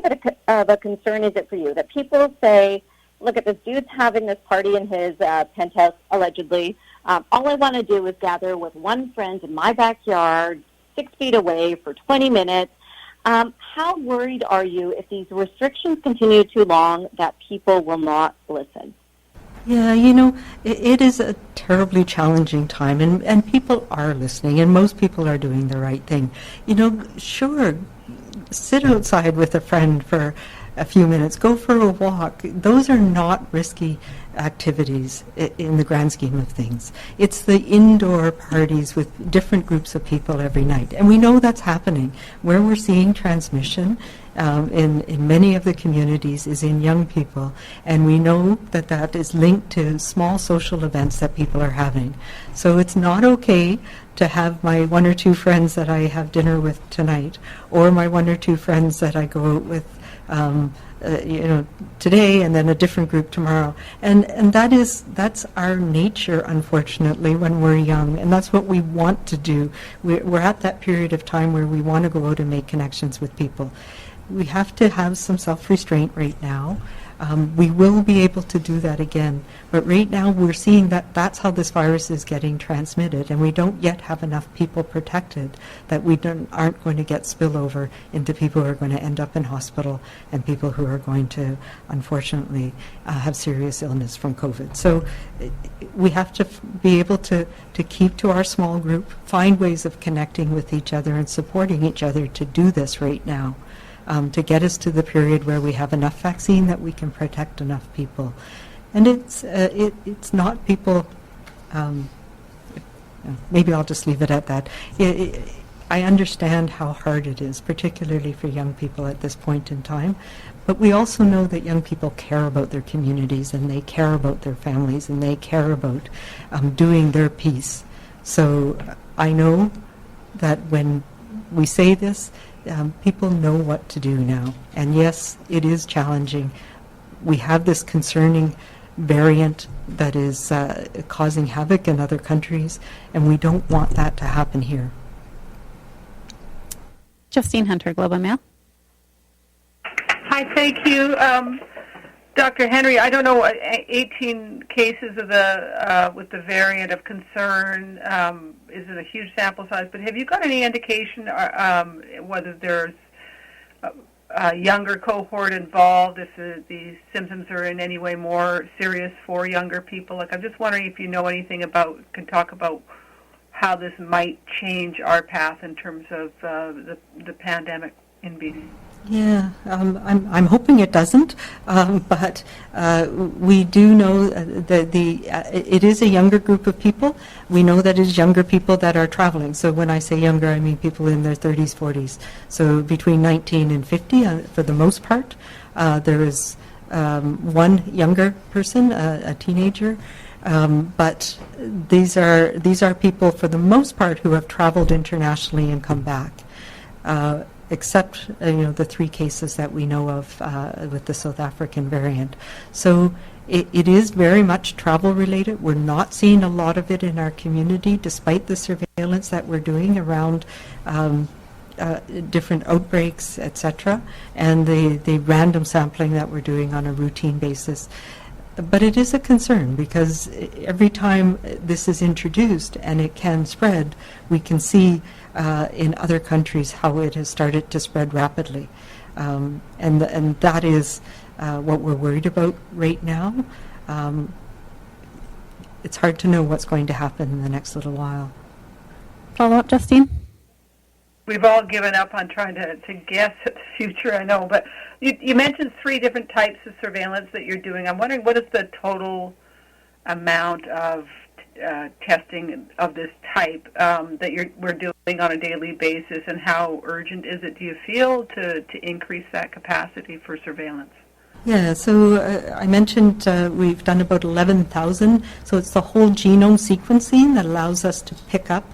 of a concern is it for you that people say, look at this dude's having this party in his penthouse, allegedly. All I want to do is gather with one friend in my backyard, 6 feet away for 20 minutes. How worried are you if these restrictions continue too long that people will not listen? Yeah, it is a terribly challenging time, and people are listening, and most people are doing the right thing. Sure, sit outside with a friend for a few minutes, go for a walk. Those are not risky activities in the grand scheme of things. It's the indoor parties with different groups of people every night. And we know that's happening. Where we're seeing transmission in many of the communities is in young people. And we know that that is linked to small social events that people are having. So it's not okay to have my one or two friends that I have dinner with tonight, or my one or two friends that I go out with today, and then a different group tomorrow. And that's our nature, unfortunately, when we're young, and that's what we want to do. We're at that period of time where we want to go out and make connections with people. We have to have some self-restraint right now. We will be able to do that again, but right now we're seeing that that's how this virus is getting transmitted, and we don't yet have enough people protected that we aren't going to get spillover into people who are going to end up in hospital and people who are going to, unfortunately, have serious illness from COVID. So we have to be able to keep to our small group, find ways of connecting with each other and supporting each other to do this right now. To get us to the period where we have enough vaccine that we can protect enough people. And it's not people, maybe I'll just leave it at that. I understand how hard it is, particularly for young people at this point in time, but we also know that young people care about their communities, and they care about their families, and they care about doing their piece. So I know that when we say this, people know what to do now. And yes, it is challenging. We have this concerning variant that is causing havoc in other countries, and we don't want that to happen here. Justine Hunter, Globe and Mail. Hi, thank you. Dr. Henry, I don't know, 18 cases of with the variant of concern isn't a huge sample size, but have you got any indication whether there's a younger cohort involved, if the symptoms are in any way more serious for younger people? Like, I'm just wondering if you know anything can talk about how this might change our path in terms of the pandemic in BC. Yeah, I'm hoping it doesn't, but we do know that it is a younger group of people. We know that it is younger people that are traveling. So when I say younger, I mean people in their 30s, 40s. So between 19 and 50 for the most part. There is one younger person, a teenager. But these are people, for the most part, who have traveled internationally and come back. Except the 3 cases that we know of with the South African variant. So it is very much travel related. We're not seeing a lot of it in our community, despite the surveillance that we're doing around different outbreaks, etc., and the random sampling that we're doing on a routine basis. But it is a concern, because every time this is introduced and it can spread, we can see in other countries how it has started to spread rapidly. And that is what we're worried about right now. It's hard to know what's going to happen in the next little while. Follow up, Justine? We've all given up on trying to guess at the future, I know, but you mentioned 3 different types of surveillance that you're doing. I'm wondering, what is the total amount of testing of this type that we're doing on a daily basis, and how urgent is it, do you feel, to increase that capacity for surveillance? Yeah, so I mentioned we've done about 11,000, so it's the whole genome sequencing that allows us to pick up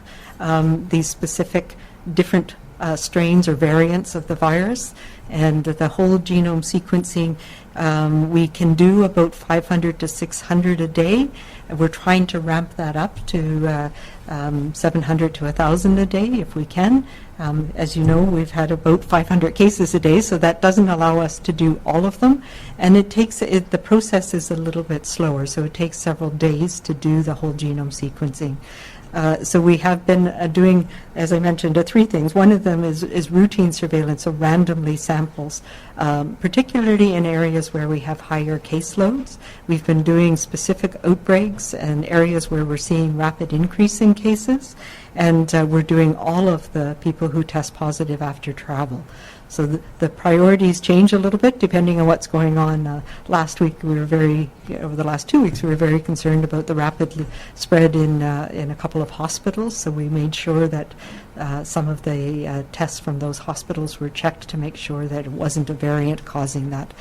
these specific different strains or variants of the virus, and the whole genome sequencing we can do about 500 to 600 a day. We're trying to ramp that up to 700 to 1,000 a day if we can. As you know, we've had about 500 cases a day, so that doesn't allow us to do all of them, and the process is a little bit slower, so it takes several days to do the whole genome sequencing. So we have been doing, as I mentioned, 3 things. One of them is routine surveillance, so randomly samples, particularly in areas where we have higher caseloads. We've been doing specific outbreaks and areas where we're seeing rapid increase in cases, and we're doing all of the people who test positive after travel. So the priorities change a little bit depending on what's going on. Last week over the last 2 weeks, we were very concerned about the rapid spread in a couple of hospitals. So we made sure that some of the tests from those hospitals were checked to make sure that it wasn't a variant causing that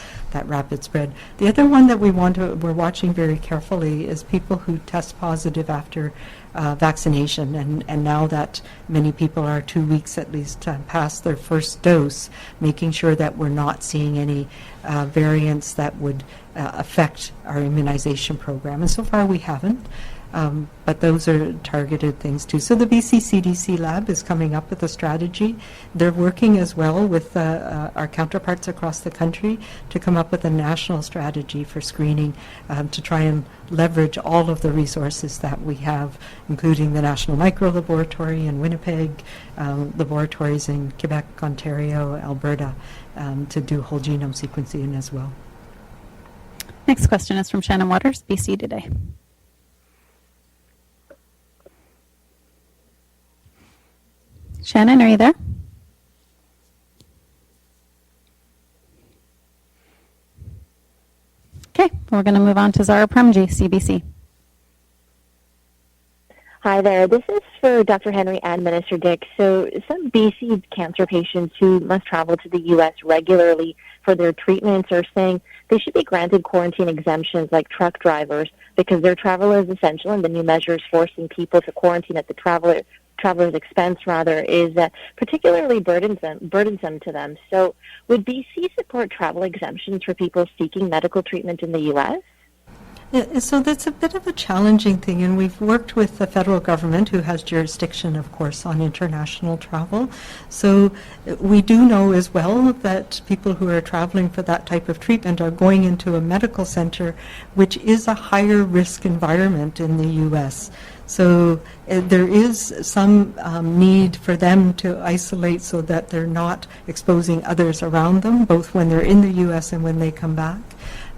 rapid spread. The other one that we're watching very carefully is people who test positive after vaccination, and now that many people are 2 weeks at least past their first dose, making sure that we're not seeing any variants that would affect our immunization program. And so far we haven't. But those are targeted things too. So the BC CDC lab is coming up with a strategy. They're working as well with our counterparts across the country to come up with a national strategy for screening, to try and leverage all of the resources that we have, including the National Micro Laboratory in Winnipeg, laboratories in Quebec, Ontario, Alberta, to do whole genome sequencing as well. Next question is from Shannon Waters, BC Today. Shannon, are you there? Okay, we're going to move on to Zara Premji, CBC. Hi there. This is for Dr. Henry and Minister Dick. So some BC cancer patients who must travel to the U.S. regularly for their treatments are saying they should be granted quarantine exemptions like truck drivers because their travel is essential, and the new measures forcing people to quarantine at the traveler's expense is particularly burdensome to them. So would BC support travel exemptions for people seeking medical treatment in the U.S.? So that's a bit of a challenging thing, and we've worked with the federal government, who has jurisdiction, of course, on international travel. So we do know as well that people who are traveling for that type of treatment are going into a medical center, which is a higher risk environment in the U.S. So there is some need for them to isolate so that they're not exposing others around them, both when they're in the U.S. and when they come back.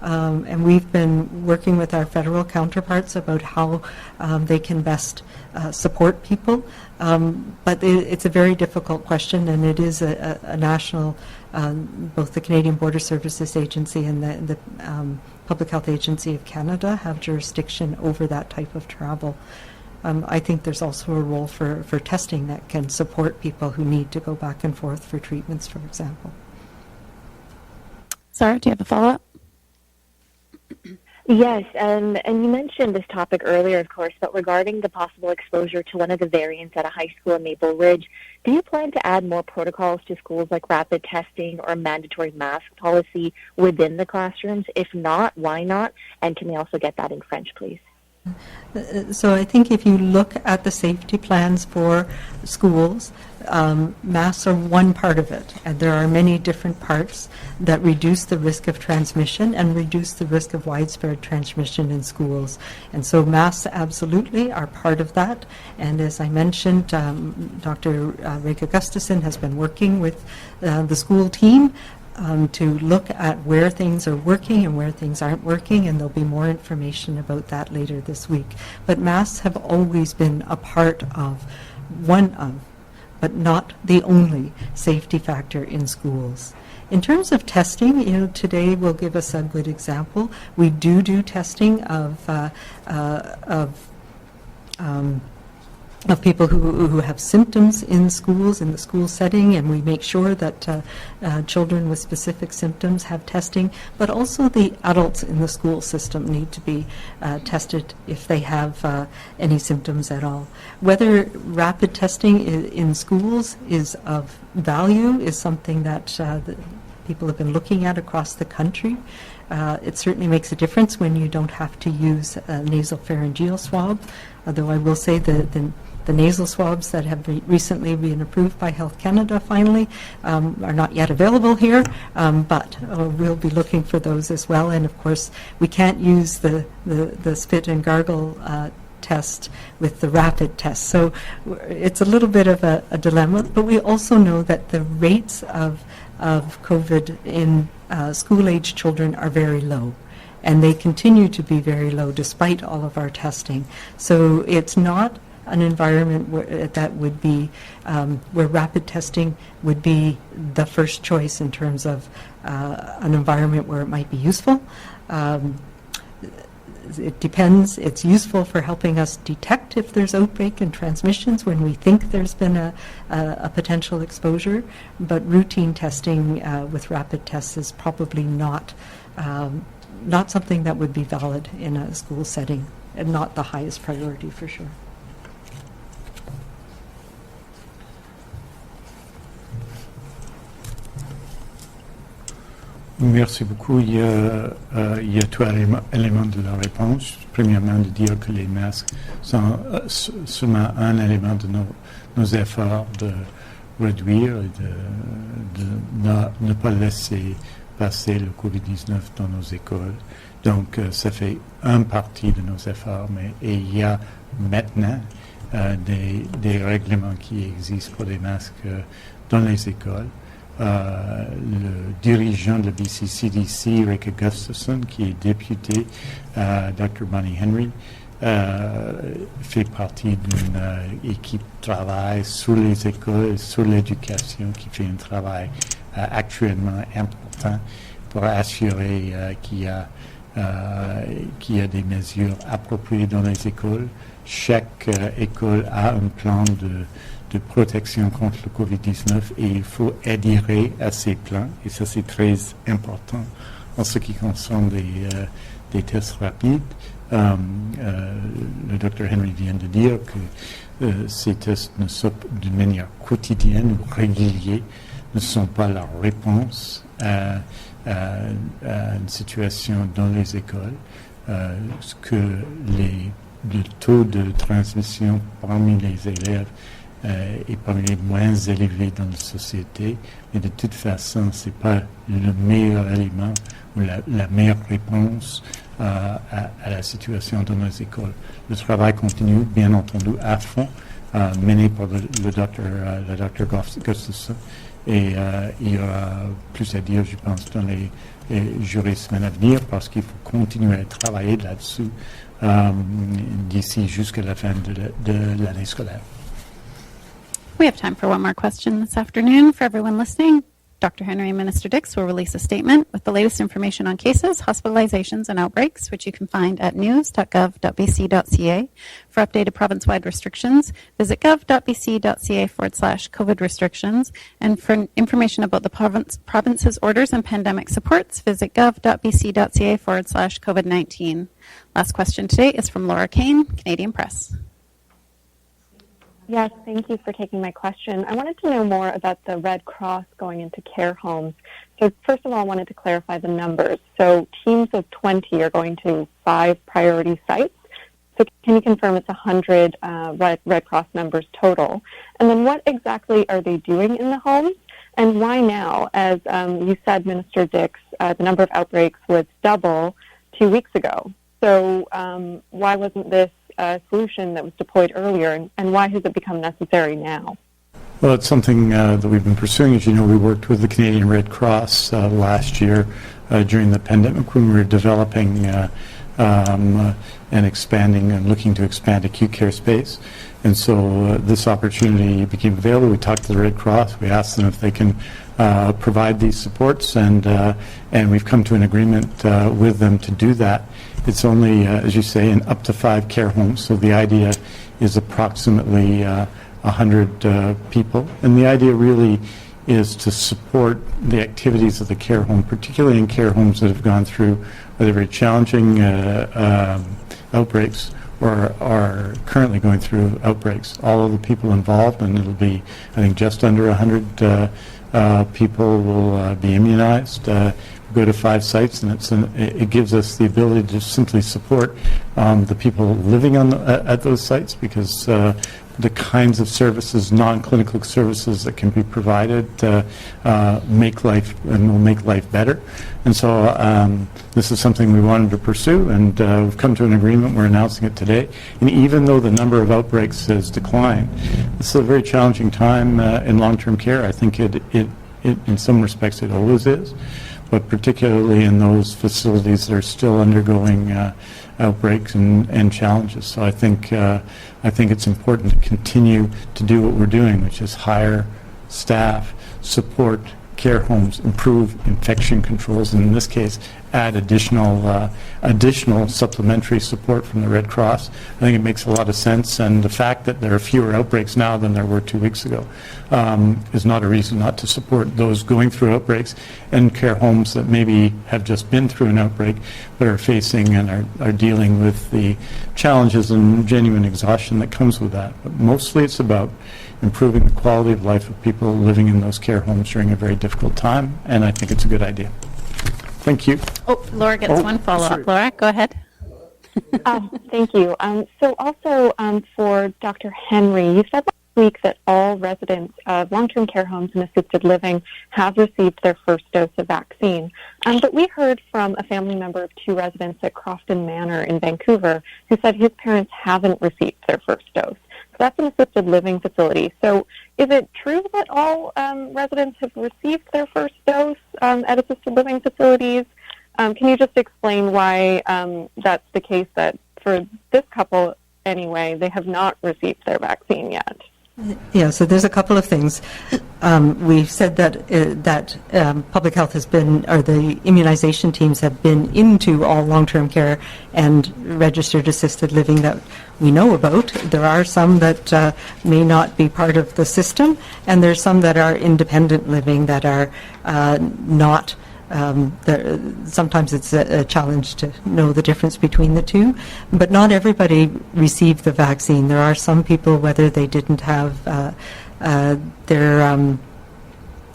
And we've been working with our federal counterparts about how they can best support people. But it's a very difficult question, and it is a national, both the Canadian Border Services Agency and the Public Health Agency of Canada have jurisdiction over that type of travel. I think there's also a role for testing that can support people who need to go back and forth for treatments, for example. Sarah, do you have a follow-up? Yes, and you mentioned this topic earlier, of course, but regarding the possible exposure to one of the variants at a high school in Maple Ridge, do you plan to add more protocols to schools like rapid testing or mandatory mask policy within the classrooms? If not, why not? And can we also get that in French, please? So I think if you look at the safety plans for schools, masks are one part of it, and there are many different parts that reduce the risk of transmission and reduce the risk of widespread transmission in schools. And so masks absolutely are part of that. And as I mentioned, Dr. Reka Gustafson has been working with the school team to look at where things are working and where things aren't working, and there'll be more information about that later this week. But masks have always been a part of, one of, but not the only safety factor in schools. In terms of testing, today will give us a good example. We do testing of people who have symptoms in schools, in the school setting, and we make sure that children with specific symptoms have testing, but also the adults in the school system need to be tested if they have any symptoms at all. Whether rapid testing in schools is of value is something that people have been looking at across the country. It certainly makes a difference when you don't have to use a nasopharyngeal swab, although I will say the nasal swabs that have recently been approved by Health Canada finally are not yet available here, but we'll be looking for those as well. And of course, we can't use the spit and gargle test with the rapid test. So it's a little bit of a dilemma, but we also know that the rates of COVID in school-age children are very low. And they continue to be very low despite all of our testing. So it's not an environment where that would be where rapid testing would be the first choice in terms of an environment where it might be useful. It depends. It's useful for helping us detect if there's outbreak and transmissions when we think there's been a potential exposure, but routine testing with rapid tests is probably not something that would be valid in a school setting, and not the highest priority for sure. Merci beaucoup. Il y a trois éléments de la réponse. Premièrement, de dire que les masques sont seulement un élément de nos efforts de réduire et de ne pas laisser passer le COVID-19 dans nos écoles. Donc, ça fait une partie de nos efforts, mais il y a maintenant des règlements qui existent pour les masques dans les écoles. Le dirigeant de la BC CDC, Reka Gustafson, qui est député, Dr. Bonnie Henry, fait partie d'une équipe de travail sur les écoles, sur l'éducation, qui fait un travail actuellement important pour assurer qu'il y a des mesures appropriées dans les écoles. Chaque école a un plan de protection contre le COVID-19 et il faut adhérer à ces plans. Et ça, c'est très important en ce qui concerne des tests rapides. Le Dr. Henry vient de dire que ces tests ne sont d'une manière quotidienne ou régulière, ne sont pas la réponse à une situation dans les écoles. le taux de transmission parmi les élèves est parmi les moins élevés dans la société, mais de toute façon, ce n'est pas le meilleur élément ou la meilleure réponse à la situation dans nos écoles. Le travail continue, bien entendu, à fond, mené par le docteur Gustafson, et il y aura plus à dire, je pense, dans les jours et semaines à venir, parce qu'il faut continuer à travailler là-dessus d'ici jusqu'à la fin de l'année scolaire. We have time for one more question this afternoon. For everyone listening, Dr. Henry and Minister Dix will release a statement with the latest information on cases, hospitalizations, and outbreaks, which you can find at news.gov.bc.ca. For updated province-wide restrictions, visit gov.bc.ca/COVID restrictions. And for information about the province's orders and pandemic supports, visit gov.bc.ca/COVID-19. Last question today is from Laura Kane, Canadian Press. Yes, thank you for taking my question. I wanted to know more about the Red Cross going into care homes. So first of all, I wanted to clarify the numbers. So teams of 20 are going to 5 priority sites. So can you confirm it's 100 Red Cross members total? And then what exactly are they doing in the homes? And why now? As you said, Minister Dix, the number of outbreaks was double 2 weeks ago. So why wasn't this solution that was deployed earlier, and why has it become necessary now? Well, it's something that we've been pursuing. As you know, we worked with the Canadian Red Cross last year during the pandemic when we were developing and expanding and looking to expand acute care space. And so this opportunity became available. We talked to the Red Cross. We asked them if they can provide these supports, and we've come to an agreement with them to do that. It's only, as you say, in up to 5 care homes, so the idea is approximately 100 people. And the idea really is to support the activities of the care home, particularly in care homes that have gone through either very challenging outbreaks or are currently going through outbreaks. All of the people involved, and it'll be, I think, just under 100 people will be immunized. Go to 5 sites, and it gives us the ability to simply support the people living at those sites, because the kinds of services, non-clinical services that can be provided make life better. And so this is something we wanted to pursue, and we've come to an agreement. We're announcing it today. And even though the number of outbreaks has declined, this is a very challenging time in long-term care. I think it in some respects it always is, but particularly in those facilities that are still undergoing outbreaks and challenges. So I think it's important to continue to do what we're doing, which is hire staff, support care homes, improve infection controls, and in this case, add additional supplementary support from the Red Cross. I think it makes a lot of sense, and the fact that there are fewer outbreaks now than there were 2 weeks ago is not a reason not to support those going through outbreaks, and care homes that maybe have just been through an outbreak but are facing and are dealing with the challenges and genuine exhaustion that comes with that. But mostly it's about improving the quality of life of people living in those care homes during a very difficult time, and I think it's a good idea. Thank you. Oh, Laura gets one follow-up. Sorry. Laura, go ahead. Thank you. So also for Dr. Henry, you said last week that all residents of long-term care homes and assisted living have received their first dose of vaccine. But we heard from a family member of 2 residents at Crofton Manor in Vancouver who said his parents haven't received their first dose. So that's an assisted living facility. So is it true that all residents have received their first dose at assisted living facilities? Can you just explain why that's the case, that for this couple anyway, they have not received their vaccine yet? Yeah, so there's a couple of things. We've said that public health has been, or the immunization teams have been into all long-term care and registered assisted living that we know about. There are some that may not be part of the system, and there's some that are independent living that are not. Sometimes it's a challenge to know the difference between the two, but not everybody received the vaccine. There are some people, whether they didn't have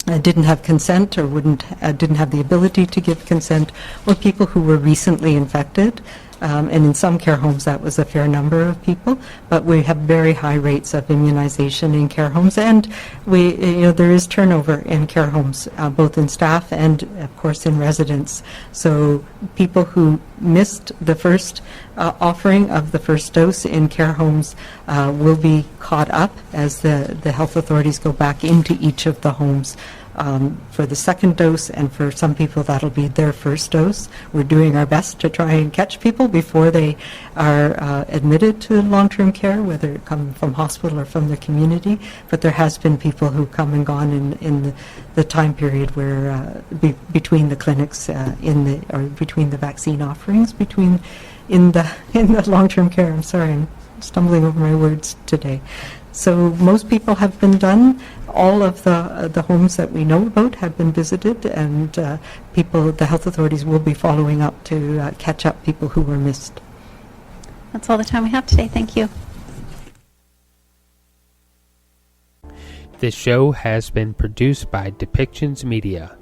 didn't have consent or didn't have the ability to give consent, or people who were recently infected, and in some care homes that was a fair number of people, but we have very high rates of immunization in care homes, and there is turnover in care homes, both in staff and, of course, in residents. So people who missed the first offering of the first dose in care homes will be caught up as the health authorities go back into each of the homes for the second dose, and for some people that'll be their first dose. We're doing our best to try and catch people before they are admitted to long-term care, whether it come from hospital or from the community, but there has been people who come and gone in the time period where between the clinics or between the vaccine offerings in the long-term care. I'm sorry, I'm stumbling over my words today. So most people have been done. All of the homes that we know about have been visited, and the health authorities will be following up to catch up people who were missed. That's all the time we have today. Thank you. This show has been produced by Depictions Media.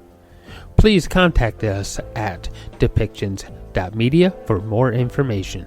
Please contact us at depictions.media for more information.